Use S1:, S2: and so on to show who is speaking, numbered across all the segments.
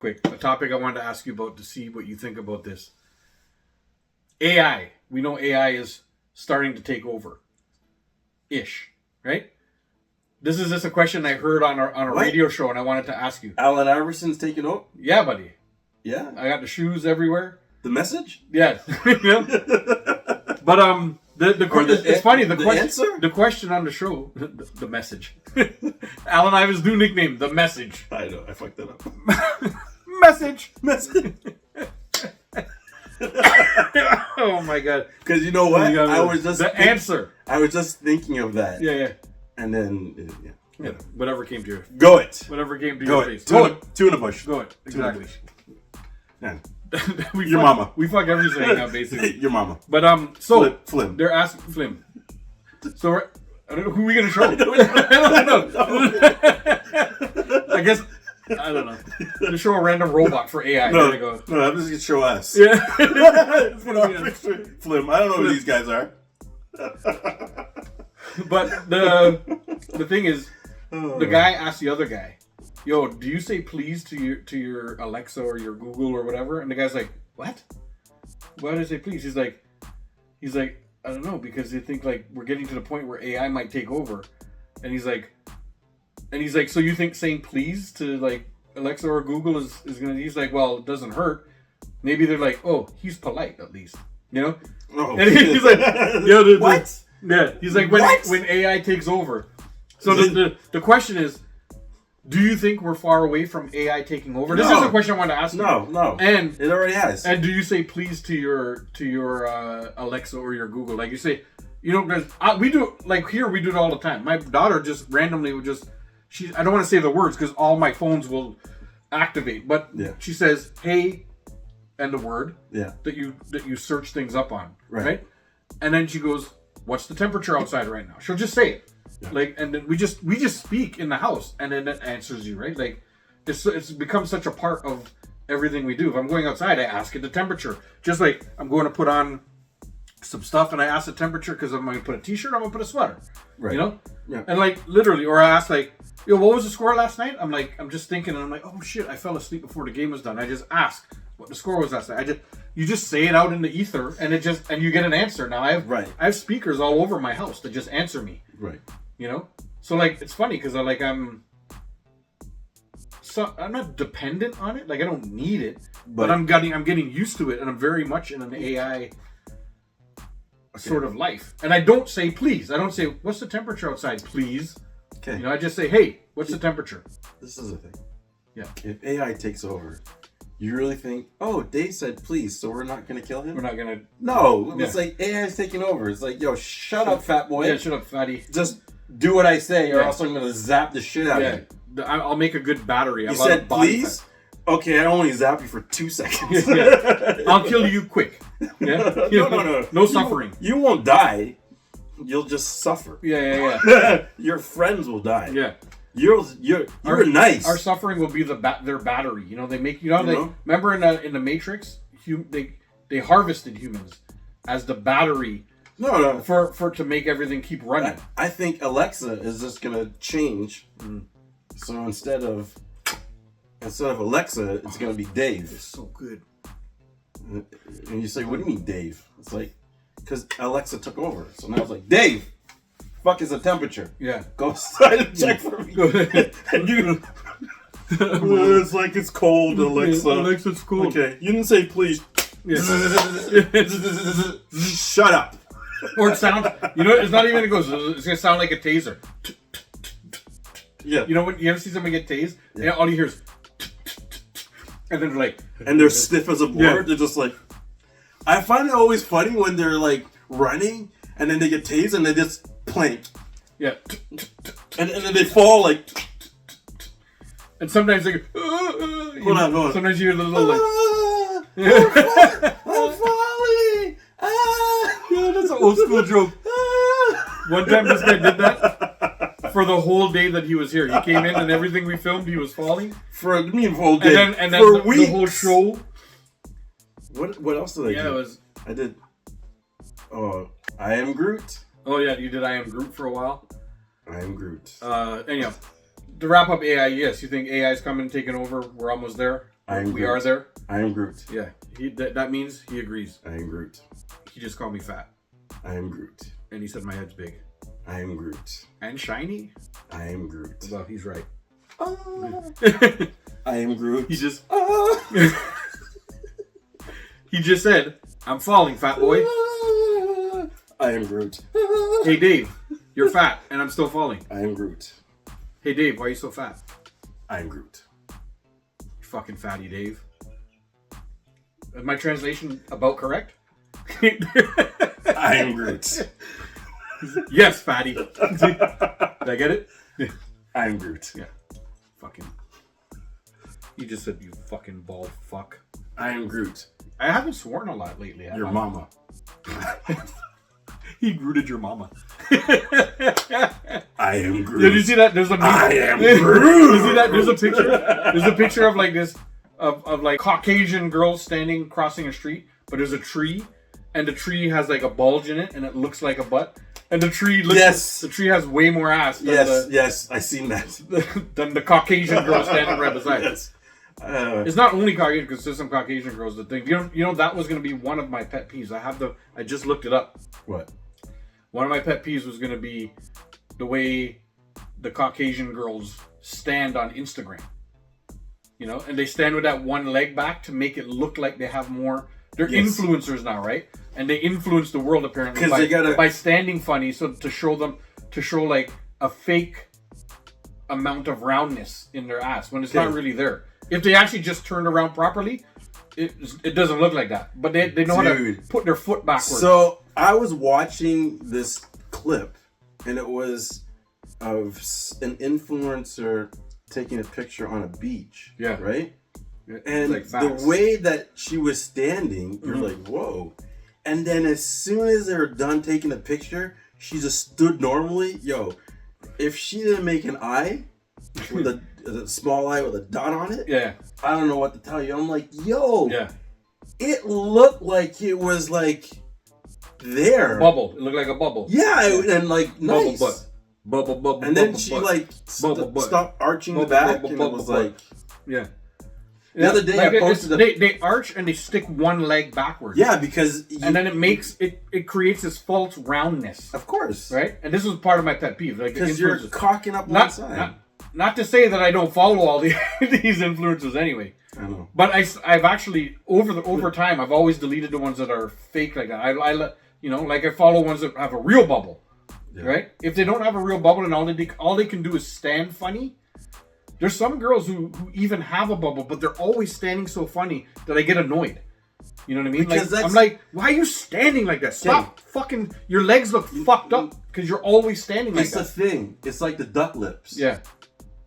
S1: quick. A topic I wanted to ask you about to see what you think about this. AI. We know AI is starting to take over. Ish. Right? This is just a question I heard on a radio show and I wanted to ask you.
S2: Allen Iverson's taking over?
S1: Yeah, buddy.
S2: Yeah.
S1: I got the shoes everywhere.
S2: The message?
S1: Yeah. But it's funny. The question on the show, the message. Allen Iverson's new nickname, the message.
S2: I know, I fucked that up.
S1: Message. Oh my god!
S2: Because you know what? I was just thinking of that.
S1: Yeah.
S2: And then
S1: yeah. Whatever came to your.
S2: Go it.
S1: Whatever came to
S2: Go
S1: your
S2: it.
S1: face.
S2: Two in the bush.
S1: Go it. Exactly.
S2: Yeah.
S1: Your
S2: mama.
S1: We fuck everything now, basically.
S2: Your mama.
S1: But so
S2: Flim.
S1: They're asking Flim. So I don't know who we gonna show. I don't know. I guess I don't know. To show a random robot for AI.
S2: No,
S1: there you go.
S2: No, I'm just gonna show us.
S1: Yeah. It's gonna be
S2: Flim. I don't know who these guys are.
S1: But the thing is, the guy asked the other guy, "Yo, do you say please to your Alexa or your Google or whatever?" And the guy's like, "What? Why do I say please?" He's like, "I don't know, because they think like we're getting to the point where AI might take over." And he's like, "So you think saying please to like Alexa or Google is gonna?" He's like, "Well, it doesn't hurt. Maybe they're like, oh, he's polite at least, you know."
S2: Oh.
S1: And he's like, "Yeah,
S2: what?"
S1: Yeah, he's like, when AI takes over. So the question is, do you think we're far away from AI taking over? This is a question I want to ask you.
S2: No.
S1: And
S2: it already has.
S1: And do you say please to your Alexa or your Google? Like you say, you know, because we do, like here we do it all the time. My daughter just randomly would just, I don't want to say the words because all my phones will activate, but she says, "Hey," and the word that you search things up on, right? And then she goes, "What's the temperature outside right now?" She'll just say it. Yeah. Like, and then we just speak in the house, and then it answers you, right? Like, it's become such a part of everything we do. If I'm going outside, I ask it the temperature. Just like I'm going to put on some stuff, and I ask the temperature because I'm going to put a t-shirt, I'm going to put a sweater, right? You know? Yeah. And like literally, or I ask like, "Yo, what was the score last night?" I'm just thinking, and I'm like, "Oh shit, I fell asleep before the game was done." I just ask what the score was last night. You just say it out in the ether, and and you get an answer. Now I have speakers all over my house that just answer me.
S2: Right.
S1: You know, so like it's funny because I'm not dependent on it. Like I don't need it, but I'm getting used to it, and I'm very much in an AI sort of life. And I don't say please. I don't say what's the temperature outside, please.
S2: Okay.
S1: You know, I just say, "Hey, what's the temperature?"
S2: This is the thing.
S1: Yeah.
S2: If AI takes over, you really think, "Oh, Dave said please, so we're not gonna kill him"?
S1: We're not gonna.
S2: No, it's like AI's taking over. It's like, "Yo, shut up, fat boy."
S1: Yeah, shut up, fatty.
S2: Just do what I say, or else I'm gonna zap the shit out of you.
S1: I'll make a good battery.
S2: You said please? Okay, I only zap you for 2 seconds.
S1: I'll kill you quick. Yeah?
S2: No.
S1: No suffering.
S2: You won't die. You'll just suffer.
S1: Yeah.
S2: Your friends will die.
S1: Yeah.
S2: You're nice.
S1: Our suffering will be their battery. You know, they make remember in the Matrix, they harvested humans as the battery.
S2: No.
S1: For to make everything keep running.
S2: I think Alexa is just gonna change. So instead of Alexa, it's gonna be Dave.
S1: It's so good.
S2: And you say, "What do you mean, Dave?" It's like, because Alexa took over. So now it's like, "Dave, fuck is the temperature?"
S1: Yeah.
S2: Go outside and check for me. And you. It's like it's cold, Alexa.
S1: Alexa, it's cold.
S2: Okay, you didn't say please.
S1: Yeah.
S2: Shut up.
S1: Or it sounds, you know, it's not even gonna go. It's gonna sound like a taser.
S2: Yeah.
S1: You know when you ever see somebody get tased? Yeah. All you hear is, and then they're like,
S2: and they're stiff as a board. Yeah. They're just like, I find it always funny when they're like running and then they get tased and they just plank.
S1: Yeah.
S2: And then they fall like.
S1: And sometimes they go,
S2: hold on.
S1: Sometimes you hear the little like.
S2: I'm falling.
S1: Yeah, that's an old school joke. One time this guy did that for the whole day that he was here. He came in and everything we filmed, he was falling.
S2: For a whole day.
S1: And then the whole show.
S2: What else did I do?
S1: Yeah, it was.
S2: I did. Oh, I Am Groot.
S1: Oh yeah, you did I Am Groot for a while.
S2: I Am Groot.
S1: Anyhow, to wrap up AI, yes, you think AI is coming and taking over? We're almost there.
S2: I am
S1: We
S2: Groot.
S1: are there.
S2: I am Groot.
S1: Yeah. That means he agrees.
S2: I am Groot.
S1: He just called me fat.
S2: I am Groot.
S1: And he said my head's big.
S2: I am Groot.
S1: And shiny?
S2: I am Groot.
S1: Well, he's right.
S2: I am Groot.
S1: He just he just said, I'm falling, fat boy.
S2: I am Groot.
S1: Hey Dave, you're fat and I'm still falling.
S2: I am Groot.
S1: Hey Dave, why are you so fat?
S2: I am Groot.
S1: You fucking fatty Dave. Is my translation about correct?
S2: I am Groot.
S1: Yes, fatty. Did I get it?
S2: I am Groot.
S1: Yeah. Fucking. You just said you fucking bald fuck.
S2: I am Groot.
S1: I haven't sworn a lot lately. have
S2: Your
S1: I?
S2: mama.
S1: He rooted your mama.
S2: I am Groot.
S1: Did you see that? There's a meme.
S2: I am Groot.
S1: You see that? There's a picture. There's a picture of like this of like Caucasian girls standing crossing a street, but there's a tree, and the tree has like a bulge in it, and it looks like a butt. And the tree looks.
S2: Yes.
S1: The tree has way more ass. Than
S2: Yes, I seen that.
S1: than the Caucasian girl standing right beside.
S2: Yes.
S1: It's not only Caucasian, because there's some Caucasian girls that think you know that was going to be one of my pet peeves. I just looked it up.
S2: What?
S1: One of my pet peeves was going to be the way the Caucasian girls stand on Instagram. You know, and they stand with that one leg back to make it look like they have more. They're influencers now, right? And they influence the world apparently by standing funny, so to show like a fake amount of roundness in their ass when it's not really there. If they actually just turned around properly, it doesn't look like that. But they know how to put their foot backwards.
S2: So I was watching this clip, and it was of an influencer taking a picture on a beach.
S1: Yeah.
S2: Right? And
S1: like
S2: the way that she was standing, you're like, whoa. And then as soon as they were done taking a picture, she just stood normally. Yo, if she didn't make an eye with a small eye with a dot on it,
S1: yeah,
S2: I don't know what to tell you. I'm like, yo,
S1: yeah,
S2: it looked like it was like there.
S1: Bubble. It looked like a bubble.
S2: Yeah, and like nice.
S1: Bubble.
S2: And then she like stopped arching the back, and it was like,
S1: yeah.
S2: The other day I posted
S1: they arch and they stick one leg backwards.
S2: Yeah, because
S1: and then it creates this false roundness.
S2: Of course,
S1: right? And this was part of my pet peeve, like
S2: because you're cocking up one side.
S1: Not to say that I don't follow all these influencers anyway.
S2: I know,
S1: but I've actually over time I've always deleted the ones that are fake like that. I like I follow ones that have a real bubble, right? If they don't have a real bubble and all they can do is stand funny. There's some girls who even have a bubble, but they're always standing so funny that I get annoyed. You know what I mean?
S2: Because
S1: I'm like, why are you standing like that? Stop fucking, your legs look fucked up because you're always standing like that.
S2: It's the thing. It's like the duck lips.
S1: Yeah.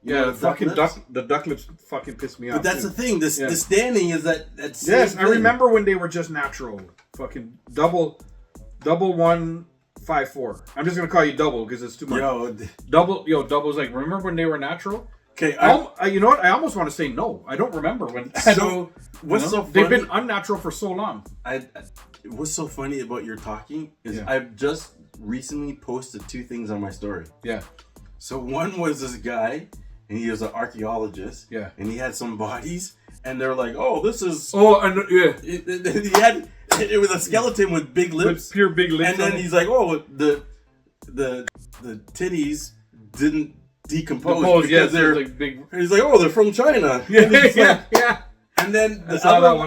S2: You know,
S1: the duck lips fucking piss me off.
S2: But that's the thing. The standing is that's
S1: yes, I remember when they were just natural. Fucking double 154. I'm just gonna call you double because it's too much. Double's like, remember when they were natural?
S2: Okay,
S1: you know what? I almost want to say no. I don't remember when.
S2: So what's so funny?
S1: They've been unnatural for so long.
S2: What's so funny about your talking is I've just recently posted 2 things on my story. Yeah. So one was this guy, and he was an archaeologist. Yeah. And he had some bodies, and they're like, "Oh, this is."
S1: Oh, and yeah.
S2: It was a skeleton with big lips,
S1: with pure big lips.
S2: And then he's like, "Oh, the titties didn't decompose because they're like big." He's like, "Oh, they're from China."
S1: Yeah.
S2: And then
S1: I saw that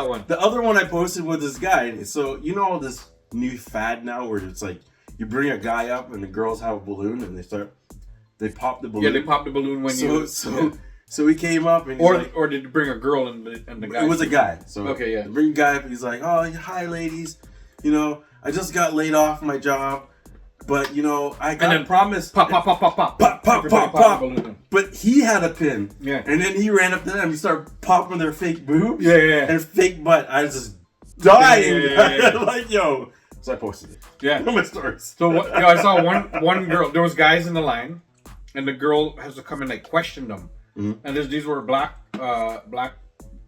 S1: one.
S2: The other one I posted was this guy. So you know this new fad now where it's like you bring a guy up and the girls have a balloon and they pop the balloon.
S1: Yeah, they pop the balloon when
S2: So he came up and
S1: or did you bring a girl and the guy?
S2: It was a guy. So
S1: okay, yeah.
S2: Bring a guy up and he's like, "Oh, hi ladies. You know, I just got laid off my job. But, you know, I got promised."
S1: Pop.
S2: But he had a pin.
S1: Yeah.
S2: And then he ran up to them and he started popping their fake boobs.
S1: Yeah.
S2: And fake butt. I was just dying.
S1: Yeah.
S2: Like, yo. So I posted it.
S1: Yeah.
S2: On my stories.
S1: So I saw one girl. There was guys in the line. And the girl has to come and like question them. Mm-hmm. And these were black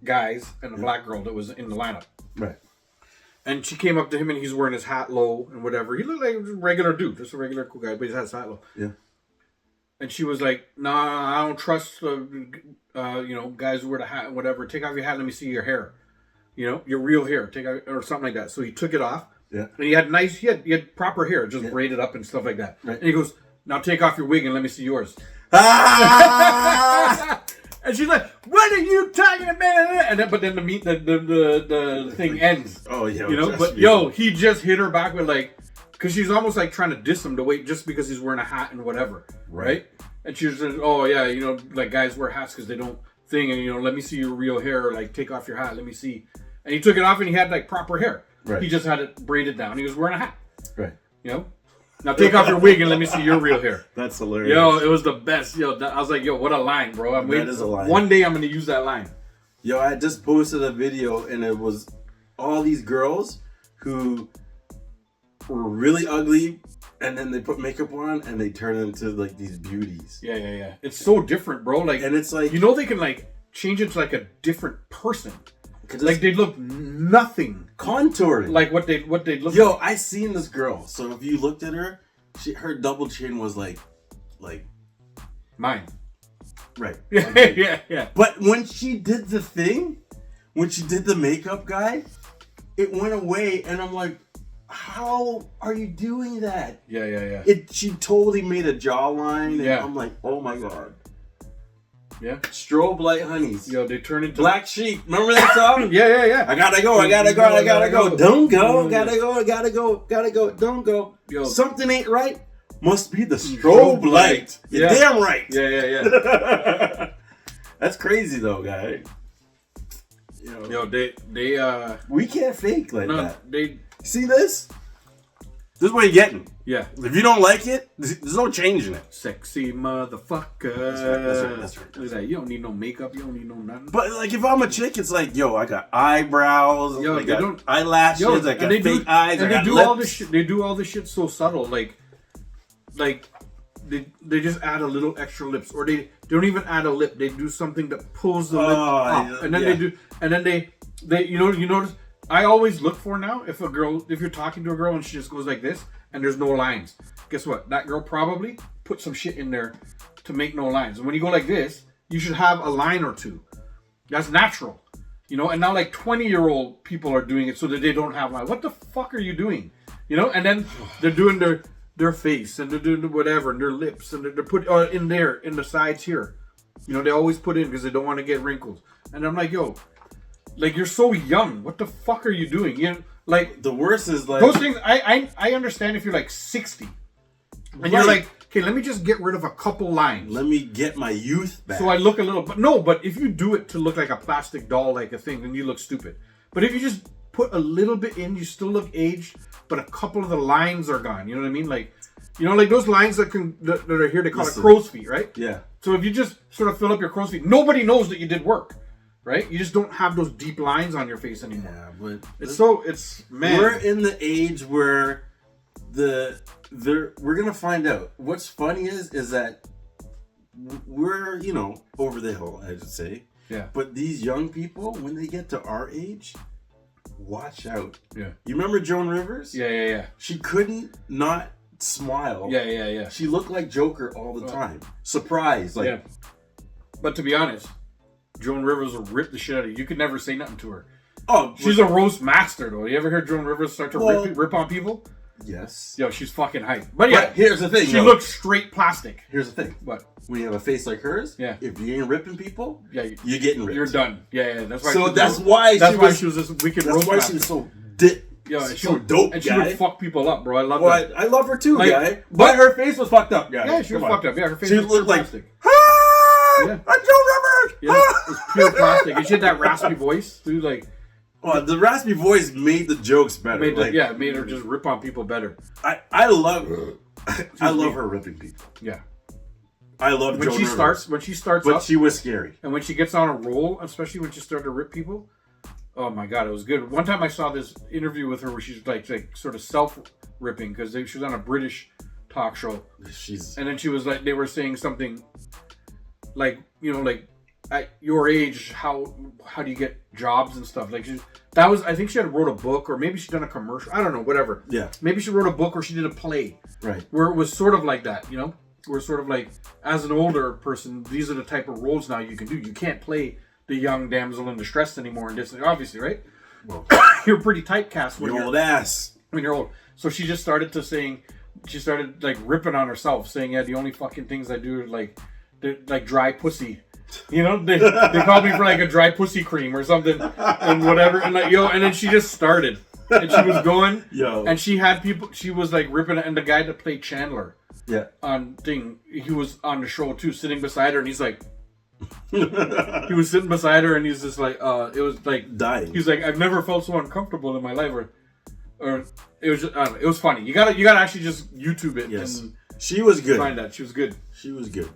S1: guys and a black girl that was in the lineup.
S2: Right.
S1: And she came up to him and he's wearing his hat low and whatever. He looked like a regular dude, just a regular cool guy, but he has his hat low.
S2: Yeah.
S1: And she was like, "Nah, I don't trust guys who wear the hat, whatever. Take off your hat. Let me see your hair. Your real hair. Take out or something like that." So he took it off.
S2: Yeah.
S1: And he had proper hair, just braided up and stuff like that.
S2: Right.
S1: And he goes, "Now take off your wig and let me see yours."
S2: Ah!
S1: And she's like, "What are you talking about?" And then, but then the thing ends.
S2: Oh yeah.
S1: But he just hit her back with like, because she's almost like trying to diss him to wait just because he's wearing a hat and whatever, right? And she was just, "Oh yeah, like guys wear hats because they don't thing, and let me see your real hair. Like take off your hat, let me see." And he took it off and he had like proper hair.
S2: Right.
S1: He just had it braided down. He was wearing a hat.
S2: Right.
S1: Now take off your wig and let me see your real hair.
S2: That's hilarious.
S1: It was the best. I was like, what a line, bro.
S2: That is a line.
S1: One day I'm gonna use that line.
S2: I just posted a video and it was all these girls who were really ugly and then they put makeup on and they turn into like these beauties.
S1: Yeah. It's so different, bro. Like,
S2: and it's like,
S1: they can like change it to like a different person. Like they look nothing
S2: contouring
S1: like what they look.
S2: I seen this girl. So if you looked at her, her double chin was like
S1: mine.
S2: Right.
S1: Yeah.
S2: But when she did the thing, when she did the makeup guy, it went away, and I'm like, how are you doing that?
S1: Yeah.
S2: She totally made a jawline, and I'm like, oh my god.
S1: Yeah.
S2: Strobe light honeys.
S1: They turn into
S2: Black Sheep. Remember that song?
S1: Yeah.
S2: I gotta go. Don't go. Gotta go. Don't go. Something ain't right. Must be the strobe light. You're damn right.
S1: Yeah.
S2: That's crazy though, guy.
S1: They
S2: we can't fake like that.
S1: They
S2: see this? This is what you're getting.
S1: Yeah.
S2: If you don't like it, there's no changing it.
S1: Sexy motherfucker.
S2: That's right.
S1: Look at that. You don't need no makeup. You don't need no nothing.
S2: But like, if I'm a chick, it's like, I got eyebrows. I got eyelashes. I got fake eyes.
S1: And
S2: I got
S1: do
S2: lips.
S1: all this shit. They do all this shit so subtle. Like they just add a little extra lips, or they don't even add a lip. They do something that pulls the lip up, and then they do, and then they you notice. I always look for now if you're talking to a girl and she just goes like this and there's no lines. Guess what? That girl probably put some shit in there to make no lines. And when you go like this, you should have a line or two. That's natural. And now like 20-year-old people are doing it so that they don't have lines. What the fuck are you doing? And then they're doing their face and they're doing whatever and their lips and they're put in there in the sides here. They always put in because they don't want to get wrinkles. And I'm like, like you're so young. What the fuck are you doing? Like
S2: the worst is like
S1: those things. I understand if you're like 60 and you're like, okay, let me just get rid of a couple lines.
S2: Let me get my youth back.
S1: So I look a little, but if you do it to look like a plastic doll, like a thing, then you look stupid. But if you just put a little bit in, you still look aged, but a couple of the lines are gone. You know what I mean? Like, like those lines that are here, they call it crow's feet, right?
S2: Yeah.
S1: So if you just sort of fill up your crow's feet, nobody knows that you did work. Right? You just don't have those deep lines on your face anymore. Yeah, but man.
S2: We're in the age where we're gonna find out. What's funny is that we're over the hill, I should say.
S1: Yeah.
S2: But these young people, when they get to our age, watch out.
S1: Yeah.
S2: You remember Joan Rivers?
S1: Yeah.
S2: She couldn't not smile.
S1: Yeah.
S2: She looked like Joker all the time. Surprise, like.
S1: Yeah. But to be honest, Joan Rivers will rip the shit out of you. You could never say nothing to her.
S2: Oh,
S1: she's a roast master, though. You ever hear Joan Rivers start to rip on people?
S2: Yes.
S1: She's fucking hype. But yeah,
S2: here's the thing.
S1: She looks straight plastic.
S2: Here's the thing.
S1: What?
S2: When you have a face like hers, if you ain't ripping people, you're getting ripped.
S1: You're done. Yeah. That's why.
S2: So that's why she was
S1: this wicked roast.
S2: That's why she was so dope.
S1: And she would fuck people up, bro. I love that.
S2: I love her too, guy. But her face was fucked up, guy.
S1: Yeah, she was fucked up. Yeah, her face
S2: was
S1: looked like
S2: plastic. I'm Joan Rivers!
S1: Yeah, it was pure plastic. And she had that raspy voice, dude. Like,
S2: the raspy voice made the jokes better.
S1: Made her just rip on people better.
S2: I love her ripping people.
S1: Yeah,
S2: I love
S1: when
S2: Joan
S1: she
S2: Rivers.
S1: starts,
S2: but she was scary.
S1: And when she gets on a roll, especially when she started to rip people, oh my god, it was good. One time I saw this interview with her where she's like sort of self ripping because she was on a British talk show. And then she was like, they were saying something. Like, like at your age, how do you get jobs and stuff? Like I think she had wrote a book, or maybe she done a commercial. I don't know, whatever.
S2: Yeah.
S1: Maybe she wrote a book or she did a play.
S2: Right.
S1: Where it was sort of like that, where sort of like, as an older person, these are the type of roles now you can do. You can't play the young damsel in distress anymore in Disney, obviously, right?
S2: Well,
S1: You're pretty typecast when
S2: your
S1: you're
S2: old ass.
S1: when you're old. So she just started she started like ripping on herself, saying, "Yeah, the only fucking things I do are like dry pussy." You know, they called me for like a dry pussy cream or something and whatever, and like and then she just started, and she was going, and she had people. She was like ripping, and the guy that played Chandler, he was on the show too, sitting beside her, and he's like. He was sitting beside her and he's just like it was like
S2: dying.
S1: He's like, I've never felt so uncomfortable in my life, or it was just, I don't know, it was funny. You gotta actually just YouTube it.
S2: Yes,
S1: and
S2: she was good.
S1: Find that she was good.
S2: She was good.